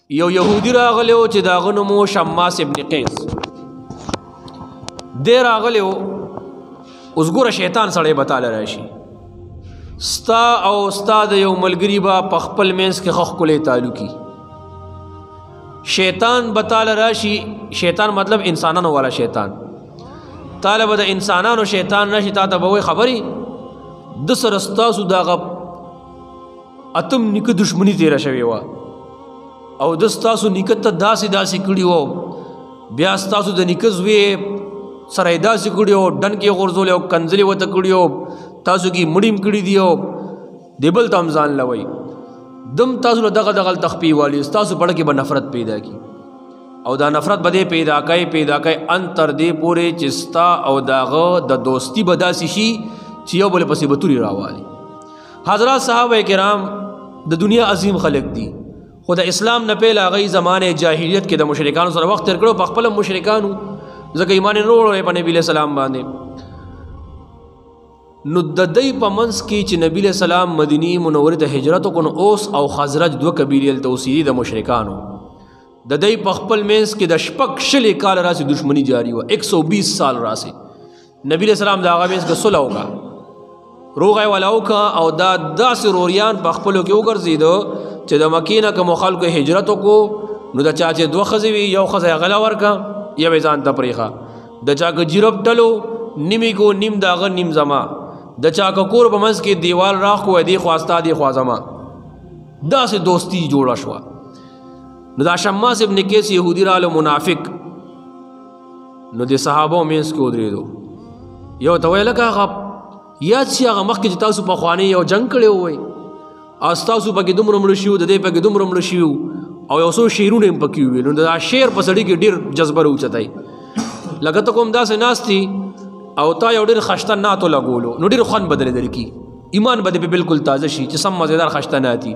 یو یهودی راغلی و چې د هغه نوم و شماس ابن قیس. دی راغلی و، اوس ګوره شیطان سړی به تاله راشي، ستا او ستا د یو ملګري به په خپل منځ کې ښه ښکلی تعلقي. شیطان به تاله راشي، شیطان مطلب انسانانو والا شیطان، تاله به د انسانانو شیطان راشي، تا ته به وایي خبرې د سره ستاسو دغه اتم نیکه دشمني تېره شوې وه او د ستاسو نیکه ته داسې داسې کړي وو، بیا ستاسو د نیکه زوی سره یې داسې کړي وو، ډنک یې غورځولی او کنځلې ورته کړي وو، تاسو کې مړیم کړي دي او د بل ته هم ځان لوئ، دم تاسو له دغه تخپي والي، ستاسو په کې به نفرت پیدا کی او دا نفرت به دې پیدا کوي ان تر دې پورې چې ستا او د هغه د دوستي به داسې شي چې یو بل پسې به تورې راوالي. حضرات صحابه کرام د دنیا عظیم خلق دي، خو د اسلام نه پهله هغوی زمانه جاهلیت کې د مشرکانو سره وخت تېر کړو، په خپله مشرکانو ځکه ایمان یې نه وروړی په نبي علیه السلام باندې. نو د دوی په منځ کې چې نبي علیه السلام مدینې منورې ته هجرت وکړو، نو اوس او خزرج دوه قبیلې هلته اوسېدي د مشرکانو، د دوی په خپل منځ کې د شپږ شلې کاله راسې دشمني جاري وه، 120 سال راسې. نبي علیه السلام د هغه منځ کې صلح وکړه، روغه یې والا وکړه او دا داسې روریان په خپلو کې وګرځېده چې د مکې نه کومو خلکو هجرت وکړو نو د چا چې دوه ښځې وي، یو ښځه یې غله ورکړه، یو یې ځان ته پرېښه، د چا که جیرب ټلو نیم یې کو، نیم د هغه نیم زما، د چا که کور په منځ کې دیوال راخ کو دې خوا ستا دې خوا زما، داسې دوستي جوړه شوه. نو دا شماس ابن قیس یهودي راغلو منافق، نو د صحابو منځ کې ودرېدو، یو ته ویل لکه هغه یاد شي هغه مخکې چې تاسو پخواني یو جنګ کړی وی او ستاسو پکې دومره مړه شوي، د دې پکې دومره مړه شوي او یو څو شعرونه یې پکې وویل، نو دا شعر په سړي کې ډېر جذبه راوچتی، لکه ته کوم داسې ناستې او تا یو ډېر خشته نعتو لګولو نو ډېر خوند به درې درکي، ایمان به دې په بلکل تازه شي چې سم مزېدار خشته نعتي.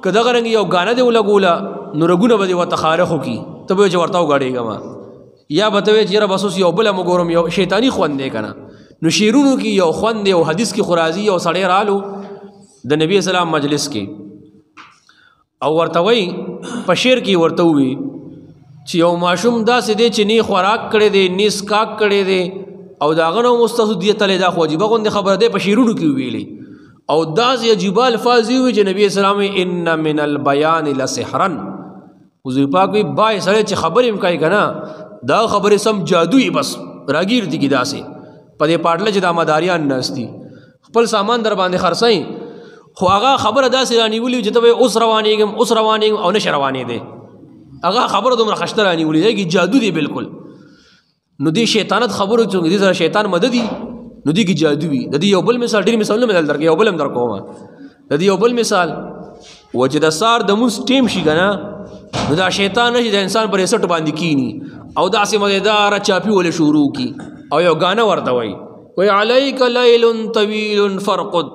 که دغه رنګ یو ګانه دې ولګوله نو رګونه به دې ورته خارښ وکړي، ته به وایې چې ورته وګاډېږم، یا به ته وایې چې یاره بس اوس یو بله مو ګورم، یو شیطاني خوند دی که نه. نو شعرونو کې یو خوند دی او حدیث کې خو راځي، یو سړی رالو د نبي اسلام مجلس کې او ورته وایي په شعر کې ورته ووي چې یو ماشوم داسې دی چې نی خوراک کړی دی نی سکاک کړی دی او د هغه نه هم اوس تاسو دیه تلی، دا خو عجیبه غوندې خبره دی په شعرونو کې ویلي او داسې عجیبه الفاظ یې ووي چې نبي اسلام ان من البیان لسحرا، حضور پاک وایي بای سړی چې خبرې هم کوي که نه دا خبرې سم جادو یې بس راګیر دي کې داسې په دې پاټله چې دا مداریان ناستي خپل سامان در باندې خرڅوي، خو هغه خبره داسې رانیولي چې ته به اوس روانېږم او نشه روانېدی، هغه خبره دومره خشته رانیولي دی کې جادو دی بالکل. نو دې شیطانت خبرو چې دې سره شیطان مددي نو دې کې جادو وي. د دې یو بل مثال، ډېر مثالونه مې دلته درکړي، یو بل هم در کومه. د دې یو بل مثال و چې د سهار د مونځ ټیم شي که نه نو دا شیطان نه چې د انسان پر سټ باندې کینی او داسې مزېداره چاپي ولې شروع کی او یو ګانه ورته وایي علیک لیل طویل فرقد،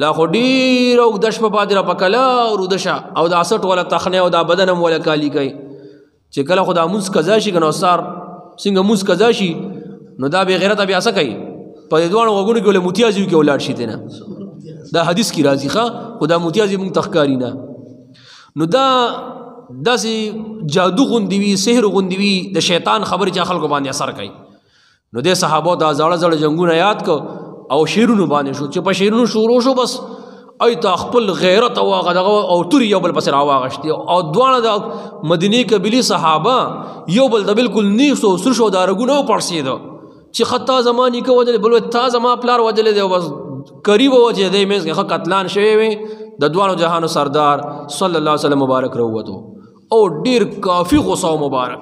لا خو ډېر اوږده شپه پاتې را په کله روده شه او دا سټ والا تخنی او دا بدن هم والا کالي کوي چې کله خو دا مونځ قضا شي که نو سهار څنګه مونځ قضا شي نو دا بې غیرته بیا څه کوي په دې دواړو غوږونو کې ولې موتیازي کې ولاړ شي دی نه، دا حدیث کې راځي ښه، خو دا موتیازي مونږ ته ښکاري نه. نو دا داسې جادو غوندې وي، سحر غوندې وي، د شیطان خبرې چې خلکو باندې اثر کوي. نو دې صحابو دا زاړه زاړه جنګونه یاد کو او شعرونو باندې شو چې په شعرونو شروع شو، بس ای ته خپل غیرت او هغه او تورې یو بل پسې راواغشتې او دواړه د مدینې قبیلې صحابه یو بل ته بلکل نیغ شو، سور شو، دا رګونه وپړسېده چې خطا زما نیکه وجلی، بل تا زما پلار وجلی دی، بس قریب و چې دې منځ کې ښه قتلان شوی وې، د دواړو جهانو سردار صلی الله علیه وسلم مبارک راووتو او ډېر کافي غصه مبارک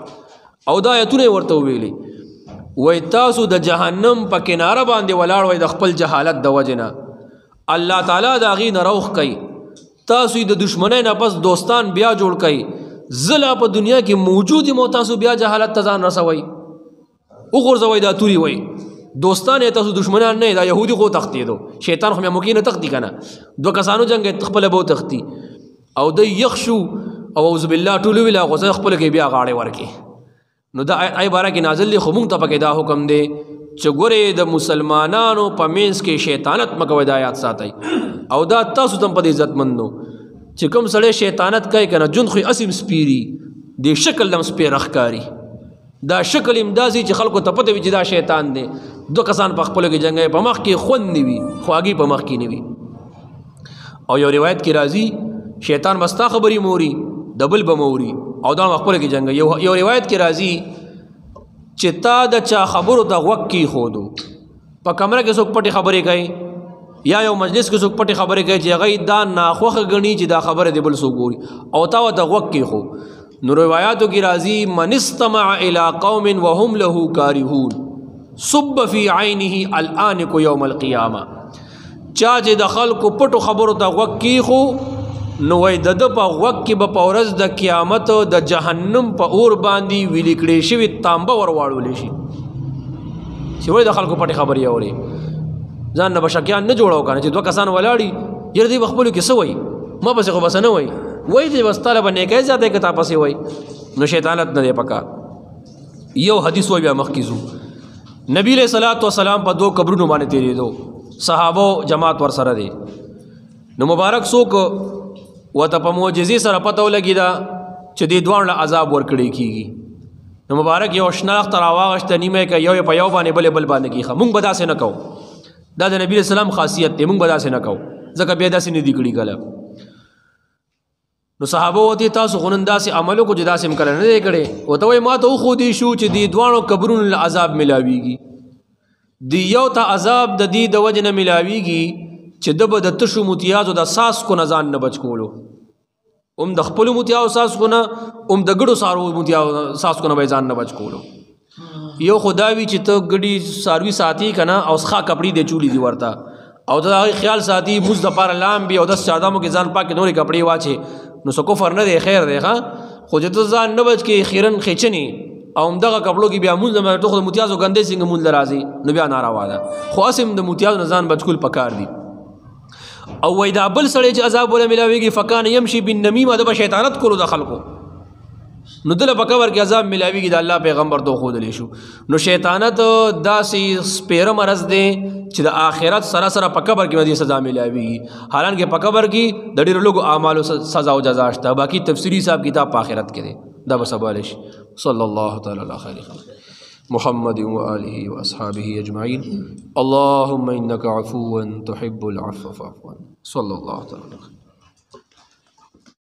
او دا آیتونه یې ورته وویلي وای تاسو د جهنم په کناره باندې ولاړ وای د خپل جهالت د وجې نه، الله تعالی د هغې نه روخ کوي، تاسو د دشمنۍ نه پس دوستان بیا جوړ کوي، زه لا په دنیا کې موجود یم او تاسو بیا جهالت ته ځان رسوئ، وغورځوئ دا توري وای دوستان یې تاسو دشمنان نه، دا یهودي خو تښتېدو، شیطان خو مې نه تښتي که نه، دوه کسانو جنګ خپله به وتښتي او دی یخ شو او اعوذ بالله ټول ویل هغه ځای خپله کې بیا غاړې ورکې. نو دا ای باره کې نازل دی، خو مونږ ته پکې دا حکم دی چې ګورې د مسلمانانو په منځ کې شیطانت مه کوئ، دا یاد ساتئ او دا تاسو ته هم په دې عزتمند نو چې کوم سړی شیطانت کوي کنه جون خو اسیم سپیری د شکل لم سپیر اخکاری دا شکل امدازي چې خلکو ته پته وي چې دا شیطان دی دو کسان په خپل کې جنگي په مخ کې خون نیوي خواږي په مخ کې نیوي او یو روایت کې راځي شیطان مستا خبري موري دبل بموري او دا خپل کې جنگي یو روایت کې راځي چې تا د چا خبرو د وکی خودو په کمره کې څوک پټي خبرې کوي یا یو مجلس کې څوک پټي خبرې کوي چې هغه دا ناخوخه غني چې دا خبره دی بل څوک ګوري او تا د وکی خو نو روایاتو کی راضی من استمع الى قوم وهم له کارهون صب فی عینه الآنک یوم القیامه چا چې د خلکو پټو خبرو ته غوږ کیښو نو وای د ده په غوږ کې به په ورځ د قیامت د جهنم په اور باندې ویلي کړې شوي تانبه ور واړولی شي چې ولې د خلکو پټې خبرې اورې ځان نه به شکیان نه جوړو که نه چې دوه کسان ولاړي یاره دوی به خپلو کې څه وایي ما پسې خو بس نه وایي وای چې بس طالب نیکای زیاته که تا پسې وای نو شیطانت نه دی پکار یو حدیث وای بیا مخکې ځو نبی علیہ الصلوۃ والسلام په دو قبرونو باندې تیرېدو صحابه جماعت ور سره دی نو مبارک څوک ورته په معجزې سره پته ولګېده چې دې دواړو له عذاب ورکړی کېږي نو مبارک یو شناخته راواغشته نیمه که یو په یو باندې بل بل باندې کېښه مونږ به داسې نه کوو دا د نبی علیہ السلام خاصیت دی مونږ به داسې نه کوو ځکه بیا داسې نه دي کړي کله نو صحابه وتی تاسو خو نن داسې عمل وکړو چې داسې هم کله نه دی کړی ورته وایي ما ته وښودی شو چې دې دواړو قبرونو له عذاب میلاویږي د یو ته عذاب د دې د وجې نه میلاویږي چې ده به د تشو متیازو د څاڅکو نه ځان نه بچ کولو هم د خپلو متیاو څاڅکو نه هم د ګډو څاروو متیاو څاڅکو نه به یې ځان نه بچ کولو یو خو دا وي چې ته ګډي څاروي ساتي که نه او څښا کپړې دې چولي دي ورته او د هغې خیال ساتي مونځ دپاره لامبي او داسې چادامو کې ځان پاکې نورې کپړې واچې نو څه کفر نه دی خیر دی ښه خو چې ته ځان نه بچ کې خیرن خیچنې او همدغه کپړو کې بیا مونځ ته خو د متیازو ګندې څنګه مونځ له راځي نو بیا ناروا ده خو هسې هم د متیازو نه ځان بچ کول پکار دي او وای دا بل سړی چې عذاب وله ملاویږي فکان یمشي بالنمیمه ده به شیطانت کولو د خلکو نو دله په قبر کې عذاب ملاویږي د الله پیغمبر ته وښودلی شو نو شیطانت داسې سپیره مرض دی چې د آخرت سره سره په قبر کې دې سزا ملاویږي حالانکه په قبر کې د ډېرو لږو اعمالو سزا او جزا شته باقي تفسیري صاحب کتاب په آخرت کې دی دا به سبا شي صلی الله تعالی علی خیر خلق محمد وآله وأصحابه أجمعين اللهم إنك عفو تحب العفو فاعف عنا صلى الله تعالى عليه وسلم.